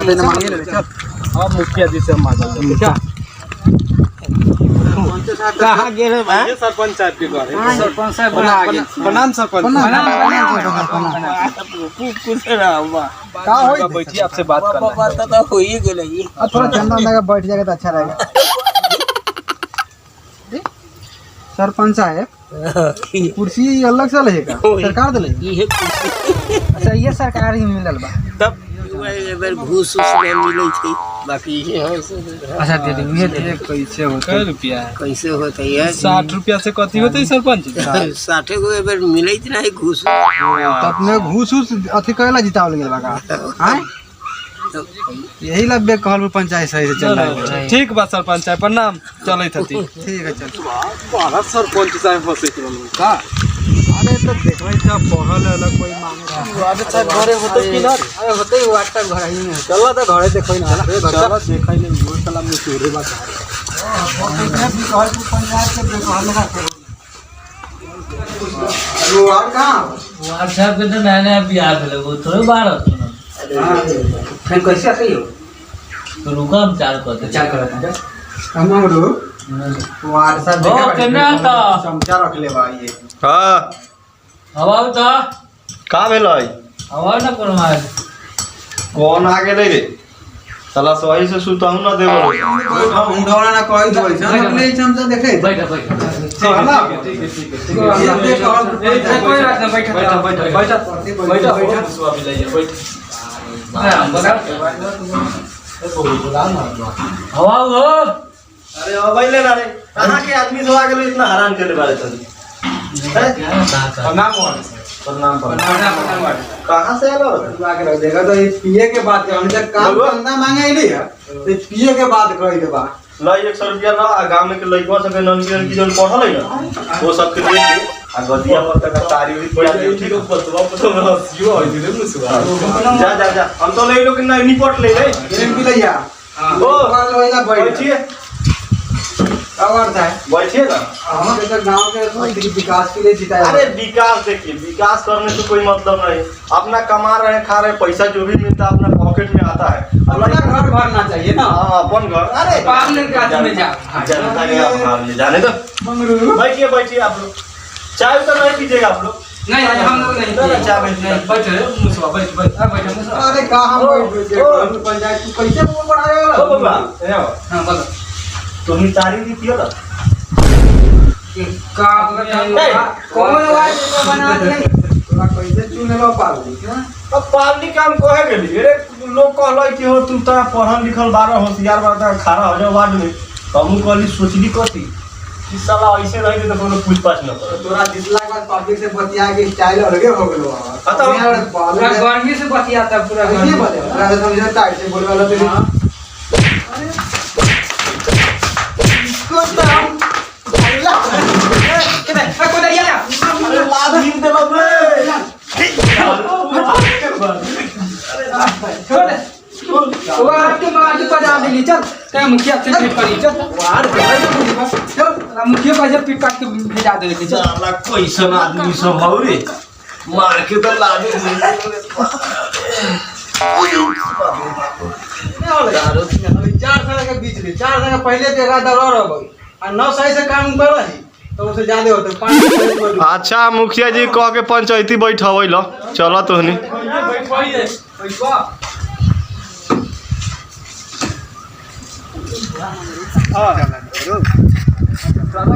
लेना मांगे ले चल। अब मुखिया जी से मांगल क्या कहां गेले बा ये सरपंच साहब के घर है सरपंच साहब बना आगे प्रणाम सरपंच कुछ ना बा का होई बैठिए आपसे बात करना बात तो हो ही गेले थोड़ा चंदा लगा बैठ जाएगा तो अच्छा रहेगा। सरपंच साहब कुर्सी अलग से लेगा सरकार दे ये अच्छा ये सरकार ही मिलल बा तब एबर घूस ले मिलै छै बाकी ये हो अच्छा दे दे कैसे होता है रुपया कैसे होता है 60 रुपया से कथी होते सरपंच 60 गो एबर मिलै नहीं घूस तब में घूस अथी कहला जितावल गेल बा का हैं यही लब्बे कहल पंचायत सही से चल रहा है। ठीक बा सरपंच साहब प्रणाम चलै थती ठीक है चल बड़ा सरपंच साहब फसे का अरे तो देखबै सब पढ़ल अलग कोई मांगे आज साहब घरे होते कि ना अरे होते ही व्हाट्सएप घर ही है चल तो घरे देखै ना चल देखै नहीं वो सलाम में चोरे बा पंचायत के देखभाल लगा वो और कहां व्हाट्सएप पे तो नया नया बिहार भेले वो थोड़े बाहर होतो ना फिर कैसे आते हो तो रुका हम चार करते हैं हम व्हाट्सएप ओ केना आता समझा रख ले भाई ये हाँ हवा तो का भेलै हवा ना कोन मार कौन आ गेलै रे साला सही से सुताऊ ना देबो उठौना ना कहि देबै हम ले समझा देखे बैठ बैठ चला ठीक है ये देख कोई बात नहीं बैठ बैठ सुआ भी ले बैठ हवा हो अरे अबैले ना रे कहां के आदमी सब आ गेलै इतना हैरान करे बारे तनी प्रणाम प्रणाम कहां से आलो देखा तो ये पिए के बात है हम जब काम धंधा मांगे आइली है तो पिए के बात कहि देबा लाई 100 रुपया ना आ गांव में के लइकवा सब ननकी की जन पढ़ल है ना वो सब के दे के आ गदिया पर तक तारी उरी पड़ गई ठीक है बतवा तो रसियो है रे मुसवा जा जा जा हम तो ले लो कि नहीं निपट ले ले प्रेम भी लइया ओ लोइला बैठिए और था बैठिए ना हम तो गांव के विकास के लिए जिताया अरे विकास देखिए विकास करने से कोई मतलब नहीं अपना कमा रहे हैं खा रहे हैं पैसा जो भी मिलता है अपना पॉकेट में आता है अपना घर भरना चाहिए ना हाँ अपन घर अरे पागल के आदमी में जा जनता के आप भाग ले जाने दो मंगरू बैठिए बैठिए आप लोग चाय तो नहीं पीजिएगा आप लोग नहीं हम लोग नहीं चाय बैठिए बैठ मुसवा बैठ बैठ बैठ मुसवा अरे कहां बैठ पंचायत तू कैसे बोल बढ़ाएगा ओ बाबा हां बोलो तुम्ही तारी दी पियो ना का कौन आवाज बना दे तोरा कैसे चुने लो पाली अब पालनी काम कहे गेली रे लोग कहलै कि हो तू त पढ़ल लिखल बारह होशियार बात खारा हो जाओ वार्ड में हमहू कहली सोचली कथी कि साला ऐसे रह तो कोनो पूछ पाछ न करे तोरा जितला के बाद पब्लिक से बतिया के स्टाइल अलगे हो गेलो पूरा गर्मी से बतियाता पूरा गर्मी बतिया पूरा समझ टाइट से बोलवा लो तेरी मुखिया से पीट करी चल मुखिया पैसे पीट काट के भेजा दे साला कैसन आदमी सब हौ रे मार के तो लागे चार साल के बीच में 4 साल पहले तेरा दौरा हो गई और 9 साल से काम कर रही तो उसे ज्यादा होते 5 अच्छा मुखिया जी कह के पंचायती बैठबै ल चलो तोहनी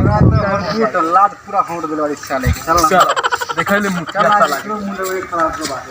लात पूरा फोड़ दिलो रिक्शा लेके चल देखै ले मुखिया साला मुंडे खराब के बात